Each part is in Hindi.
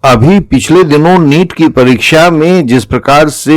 अभी पिछले दिनों नीट की परीक्षा में जिस प्रकार से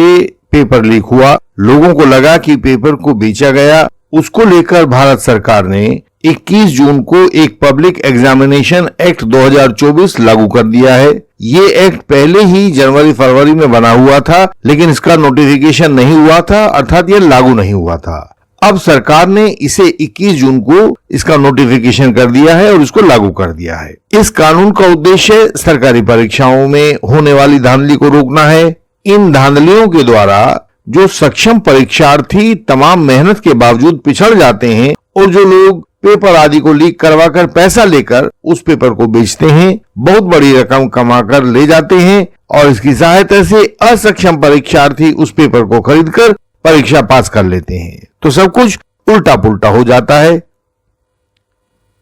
पेपर लीक हुआ, लोगों को लगा कि पेपर को बेचा गया, उसको लेकर भारत सरकार ने 21 जून को एक पब्लिक एग्जामिनेशन एक्ट 2024 लागू कर दिया है। ये एक्ट पहले ही जनवरी फरवरी में बना हुआ था, लेकिन इसका नोटिफिकेशन नहीं हुआ था, अर्थात ये लागू नहीं हुआ था। अब सरकार ने इसे 21 जून को इसका नोटिफिकेशन कर दिया है और इसको लागू कर दिया है। इस कानून का उद्देश्य सरकारी परीक्षाओं में होने वाली धांधली को रोकना है। इन धांधलियों के द्वारा जो सक्षम परीक्षार्थी तमाम मेहनत के बावजूद पिछड़ जाते हैं और जो लोग पेपर आदि को लीक करवाकर पैसा लेकर उस पेपर को बेचते हैं, बहुत बड़ी रकम कमाकर ले जाते हैं और इसकी सहायता से असक्षम परीक्षार्थी उस पेपर को खरीदकर परीक्षा पास कर लेते हैं, तो सब कुछ उल्टा पुल्टा हो जाता है।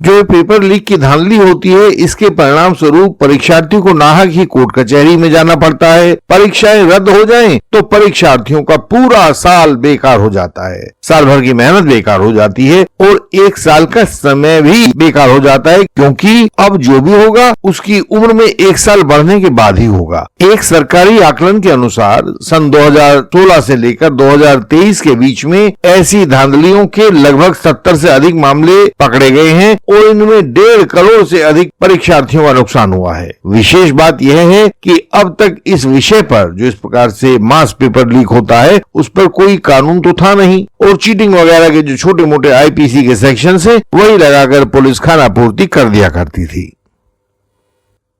जो पेपर लीक की धांधली होती है, इसके परिणाम स्वरूप परीक्षार्थी को नाहक ही कोर्ट कचहरी में जाना पड़ता है। परीक्षाएं रद्द हो जाएं तो परीक्षार्थियों का पूरा साल बेकार हो जाता है, साल भर की मेहनत बेकार हो जाती है और एक साल का समय भी बेकार हो जाता है, क्योंकि अब जो भी होगा उसकी उम्र में एक साल बढ़ने के बाद ही होगा। एक सरकारी आकलन के अनुसार सन 2016 से लेकर 2023 के बीच में ऐसी धांधलियों के लगभग 70 से अधिक मामले पकड़े गए हैं और इनमें 1.5 करोड़ से अधिक परीक्षार्थियों का नुकसान हुआ है। विशेष बात यह है कि अब तक इस विषय पर, जो इस प्रकार से मास पेपर लीक होता है, उस पर कोई कानून तो था नहीं और चीटिंग वगैरह के जो छोटे मोटे आईपीसी के सेक्शन है वही लगाकर पुलिस खाना पूर्ति कर दिया करती थी।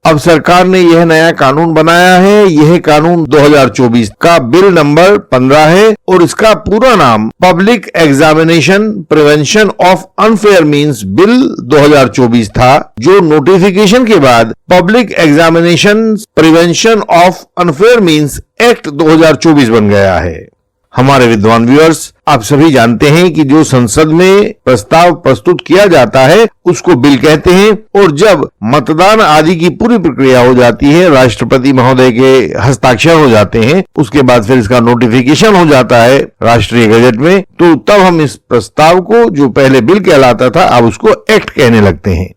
अब सरकार ने यह नया कानून बनाया है। यह कानून 2024 का बिल नंबर 15 है और इसका पूरा नाम public examination prevention of unfair means bill 2024 था, जो नोटिफिकेशन के बाद public examination prevention of unfair means act 2024 बन गया है। हमारे विद्वान व्यूअर्स, आप सभी जानते हैं कि जो संसद में प्रस्ताव प्रस्तुत किया जाता है उसको बिल कहते हैं और जब मतदान आदि की पूरी प्रक्रिया हो जाती है, राष्ट्रपति महोदय के हस्ताक्षर हो जाते हैं, उसके बाद फिर इसका नोटिफिकेशन हो जाता है राष्ट्रीय गजट में, तो तब हम इस प्रस्ताव को, जो पहले बिल कहलाता था, अब उसको एक्ट कहने लगते हैं।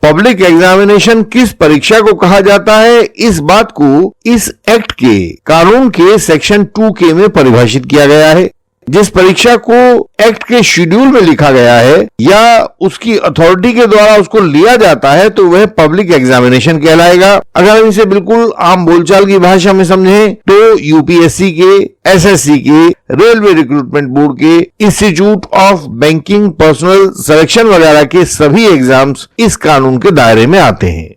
पब्लिक एग्जामिनेशन किस परीक्षा को कहा जाता है, इस बात को इस एक्ट के कानून के सेक्शन 2K में परिभाषित किया गया है। जिस परीक्षा को एक्ट के शेड्यूल में लिखा गया है या उसकी अथॉरिटी के द्वारा उसको लिया जाता है तो वह पब्लिक एग्जामिनेशन कहलाएगा। अगर हम इसे बिल्कुल आम बोलचाल की भाषा में समझें तो यूपीएससी के, एसएससी के, रेलवे रिक्रूटमेंट बोर्ड के, institute of banking personal selection वगैरह के सभी एग्जाम्स इस कानून के दायरे में आते हैं।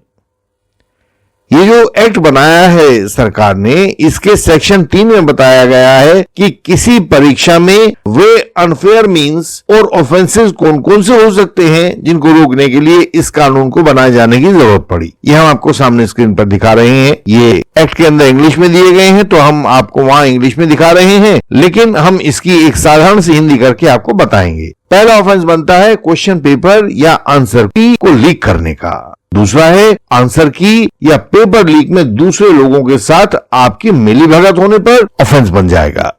ये जो एक्ट बनाया है सरकार ने, इसके सेक्शन 3 में बताया गया है कि किसी परीक्षा में वे अनफेयर मींस और ऑफेंसेस कौन कौन से हो सकते हैं जिनको रोकने के लिए इस कानून को बनाए जाने की जरूरत पड़ी। ये हम आपको सामने स्क्रीन पर दिखा रहे हैं। ये एक्ट के अंदर इंग्लिश में दिए गए हैं तो हम आपको वहां इंग्लिश में दिखा रहे हैं, लेकिन हम इसकी एक साधारण सी हिंदी करके आपको बताएंगे। पहला ऑफेंस बनता है क्वेश्चन पेपर या आंसर की को लीक करने का। दूसरा है आंसर की या पेपर लीक में दूसरे लोगों के साथ आपकी मिलीभगत होने पर ऑफेंस बन जाएगा।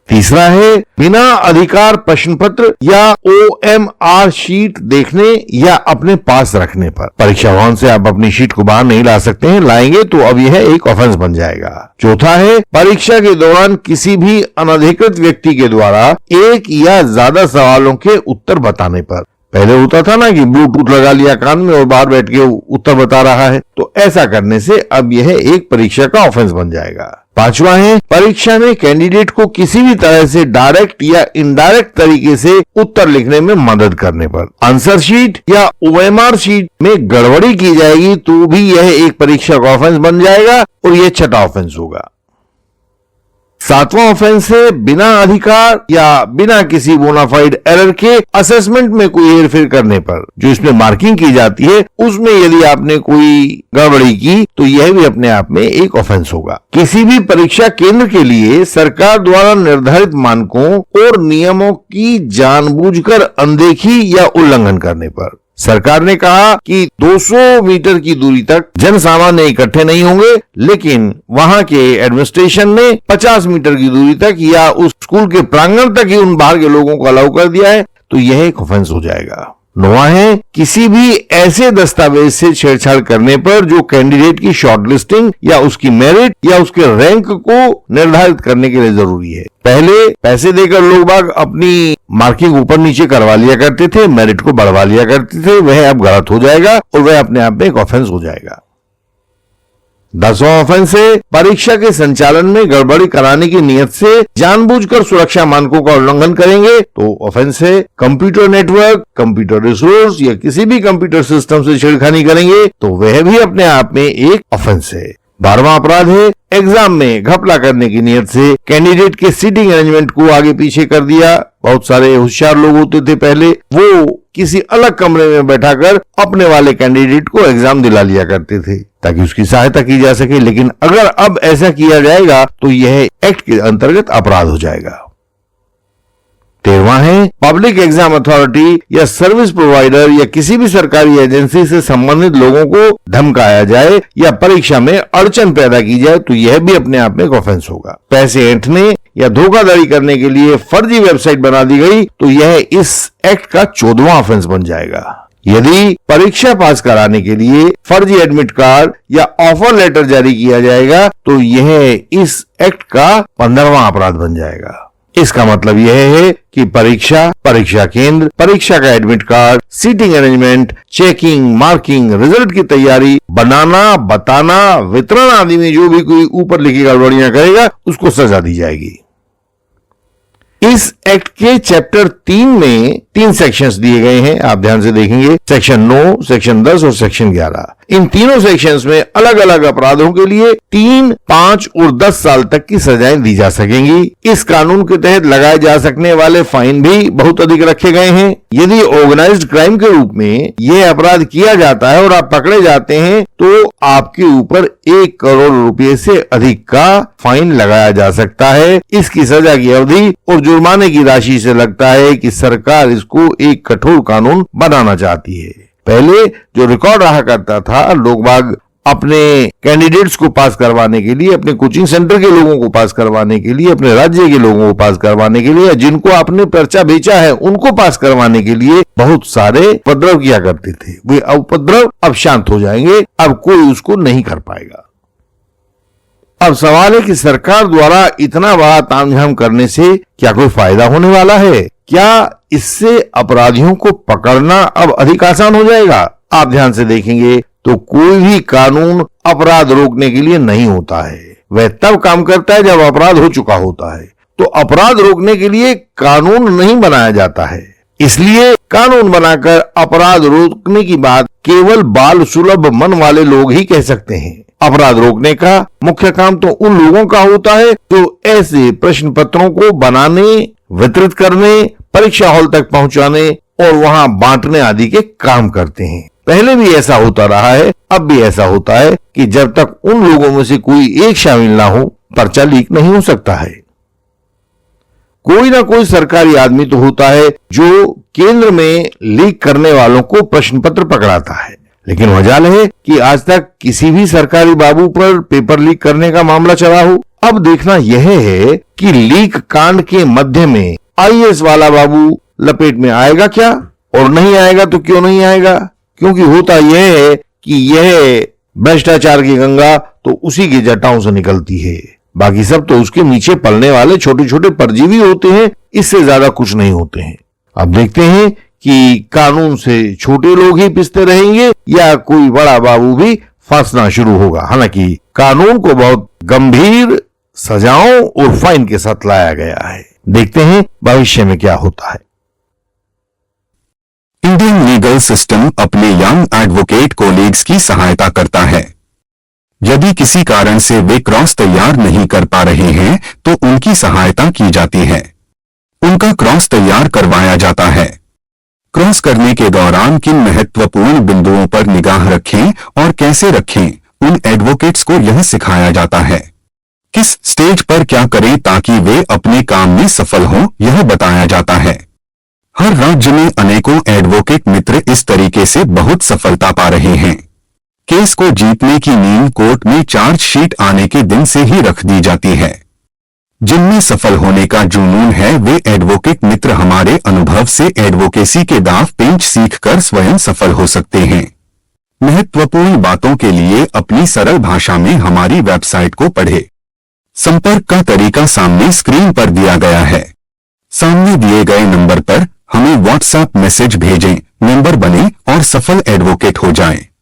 तीसरा है बिना अधिकार प्रश्न पत्र या OMR शीट देखने या अपने पास रखने पर। परीक्षा भवन से आप अपनी शीट को बाहर नहीं ला सकते हैं, लाएंगे तो अब यह एक ऑफेंस बन जाएगा। चौथा है परीक्षा के दौरान किसी भी अनधिकृत व्यक्ति के द्वारा एक या ज्यादा सवालों के उत्तर बताने पर। पहले होता था ना कि ब्लूटूथ लगा लिया कान में और बाहर बैठ के उत्तर बता रहा है, तो ऐसा करने से अब यह एक परीक्षा का ऑफेंस बन जाएगा। पांचवा है परीक्षा में कैंडिडेट को किसी भी तरह से डायरेक्ट या इनडायरेक्ट तरीके से उत्तर लिखने में मदद करने पर। आंसर शीट या OMR शीट में गड़बड़ी की जाएगी तो भी यह एक परीक्षा का ऑफेंस बन जाएगा और यह छठा ऑफेंस होगा। सातवां ऑफेंस है बिना अधिकार या बिना किसी बोनाफाइड एरर के असेसमेंट में कोई हेरफेर करने पर। जो इसमें मार्किंग की जाती है उसमें यदि आपने कोई गड़बड़ी की तो यह भी अपने आप में एक ऑफेंस होगा। किसी भी परीक्षा केंद्र के लिए सरकार द्वारा निर्धारित मानकों और नियमों की जानबूझकर अनदेखी या उल्लंघन करने पर। सरकार ने कहा कि 200 मीटर की दूरी तक जन सामान्य इकट्ठे नहीं होंगे, लेकिन वहां के एडमिनिस्ट्रेशन ने 50 मीटर की दूरी तक या उस स्कूल के प्रांगण तक ही उन बाहर के लोगों को अलाउ कर दिया है, तो यह एक ऑफेंस हो जाएगा। 9वां है, किसी भी ऐसे दस्तावेज से छेड़छाड़ करने पर जो कैंडिडेट की शॉर्टलिस्टिंग या उसकी मेरिट या उसके रैंक को निर्धारित करने के लिए जरूरी है। पहले पैसे देकर लोग बाग अपनी मार्किंग ऊपर नीचे करवा लिया करते थे, मेरिट को बढ़वा लिया करते थे, वह अब गलत हो जाएगा और वह अपने आप में एक ऑफेंस हो जाएगा। 10वां ऑफेंस है, परीक्षा के संचालन में गड़बड़ी कराने की नियत से जानबूझकर सुरक्षा मानकों का उल्लंघन करेंगे तो ऑफेंस है। कंप्यूटर नेटवर्क, कंप्यूटर रिसोर्स या किसी भी कंप्यूटर सिस्टम से छेड़खानी करेंगे तो वह भी अपने आप में एक ऑफेंस है। 12वां अपराध है, एग्जाम में घपला करने की नियत से कैंडिडेट के सीटिंग अरेंजमेंट को आगे पीछे कर दिया। बहुत सारे होशियार लोग होते थे पहले, वो किसी अलग कमरे में बैठाकर अपने वाले कैंडिडेट को एग्जाम दिला लिया करते थे ताकि उसकी सहायता की जा सके, लेकिन अगर अब ऐसा किया जाएगा तो यह एक्ट के अंतर्गत अपराध हो जाएगा। 13वां है, पब्लिक एग्जाम अथॉरिटी या सर्विस प्रोवाइडर या किसी भी सरकारी एजेंसी से संबंधित लोगों को धमकाया जाए या परीक्षा में अड़चन पैदा की जाए तो यह भी अपने आप में एक ऑफेंस होगा। पैसे ऐंठने या धोखाधड़ी करने के लिए फर्जी वेबसाइट बना दी गई तो यह इस एक्ट का 14वां ऑफेंस बन जाएगा। यदि परीक्षा पास कराने के लिए फर्जी एडमिट कार्ड या ऑफर लेटर जारी किया जाएगा तो यह इस एक्ट का 15वां अपराध बन जाएगा। इसका मतलब यह है कि परीक्षा केंद्र, परीक्षा का admit card, seating arrangement, checking, marking, result की तैयारी, बनाना, बताना, वितरण आदि में जो भी कोई ऊपर लिखी गड़बड़ियां करेगा उसको सजा दी जाएगी। इस एक्ट के चैप्टर 3 में 3 सेक्शंस दिए गए हैं, आप ध्यान से देखेंगे, सेक्शन 9, सेक्शन 10 और सेक्शन 11। इन तीनों सेक्शंस में अलग अलग अपराधों के लिए 3, 5 और 10 साल तक की सजाएं दी जा सकेंगी। इस कानून के तहत लगाए जा सकने वाले फाइन भी बहुत अधिक रखे गए हैं। यदि ऑर्गेनाइज्ड क्राइम के रूप में यह अपराध किया जाता है और आप पकड़े जाते हैं तो आपके ऊपर 1 करोड़ रुपए से अधिक का फाइन लगाया जा सकता है। इसकी सजा की अवधि और जुर्माने की राशि से लगता है कि सरकार इसको एक कठोर कानून बनाना चाहती है। पहले जो रिकॉर्ड रहा करता था, लोग बाग अपने कैंडिडेट्स को पास करवाने के लिए, अपने कोचिंग सेंटर के लोगों को पास करवाने के लिए, अपने राज्य के लोगों को पास करवाने के लिए, जिनको आपने पर्चा बेचा है उनको पास करवाने के लिए बहुत सारे उपद्रव किया करते थे। वे उपद्रव अब शांत हो जाएंगे, अब कोई उसको नहीं कर पाएगा। अब सवाल है कि सरकार द्वारा इतना बड़ा तामझाम करने से क्या कोई फायदा होने वाला है? क्या इससे अपराधियों को पकड़ना अब अधिक आसान हो जाएगा? आप ध्यान से देखेंगे तो कोई भी कानून अपराध रोकने के लिए नहीं होता है, वह तब काम करता है जब अपराध हो चुका होता है। तो अपराध रोकने के लिए कानून नहीं बनाया जाता है, इसलिए कानून बनाकर अपराध रोकने की बात केवल बाल सुलभ मन वाले लोग ही कह सकते हैं। अपराध रोकने का मुख्य काम तो उन लोगों का होता है जो ऐसे प्रश्न पत्रों को बनाने, वितरित करने, परीक्षा हॉल तक पहुंचाने और वहां बांटने आदि के काम करते हैं। पहले भी ऐसा होता रहा है, अब भी ऐसा होता है कि जब तक उन लोगों में से कोई एक शामिल ना हो, पर्चा लीक नहीं हो सकता है। कोई ना कोई सरकारी आदमी तो होता है जो केंद्र में लीक करने वालों को प्रश्न पत्र पकड़ाता है, लेकिन मजाल है कि आज तक किसी भी सरकारी बाबू पर पेपर लीक करने का मामला चला हो। अब देखना यह है कि लीक कांड के मध्य में आईएएस वाला बाबू लपेट में आएगा क्या, और नहीं आएगा तो क्यों नहीं आएगा? क्योंकि होता यह है कि यह भ्रष्टाचार की गंगा तो उसी की जटाओं से निकलती है, बाकी सब तो उसके नीचे पलने वाले छोटे छोटे परजीवी होते हैं, इससे ज्यादा कुछ नहीं होते हैं। अब देखते हैं कि कानून से छोटे लोग ही पिसते रहेंगे या कोई बड़ा बाबू भी फंसना शुरू होगा। हालांकि कानून को बहुत गंभीर सजाओं और फाइन के साथ लाया गया है। देखते हैं भविष्य में क्या होता है। इंडियन लीगल सिस्टम अपने यंग एडवोकेट कोलीग्स की सहायता करता है। यदि किसी कारण से वे क्रॉस तैयार नहीं कर पा रहे हैं तो उनकी सहायता की जाती है, उनका क्रॉस तैयार करवाया जाता है। क्रॉस करने के दौरान किन महत्वपूर्ण बिंदुओं पर निगाह रखें और कैसे रखें, उन एडवोकेट्स को यह सिखाया जाता है। किस स्टेज पर क्या करें ताकि वे अपने काम में सफल हों, यह बताया जाता है। हर राज्य में अनेकों एडवोकेट मित्र इस तरीके से बहुत सफलता पा रहे हैं। केस को जीतने की नींव कोर्ट में चार्जशीट आने के दिन से ही रख दी जाती है। जिनमें सफल होने का जुनून है वे एडवोकेट मित्र हमारे अनुभव से एडवोकेसी के दांव पेंच सीखकर स्वयं सफल हो सकते हैं। महत्वपूर्ण बातों के लिए अपनी सरल भाषा में हमारी वेबसाइट को पढ़ें। संपर्क का तरीका सामने स्क्रीन पर दिया गया है। सामने दिए गए नंबर पर हमें व्हाट्सएप मैसेज भेजें, मेंबर बनें और सफल एडवोकेट हो जाएं।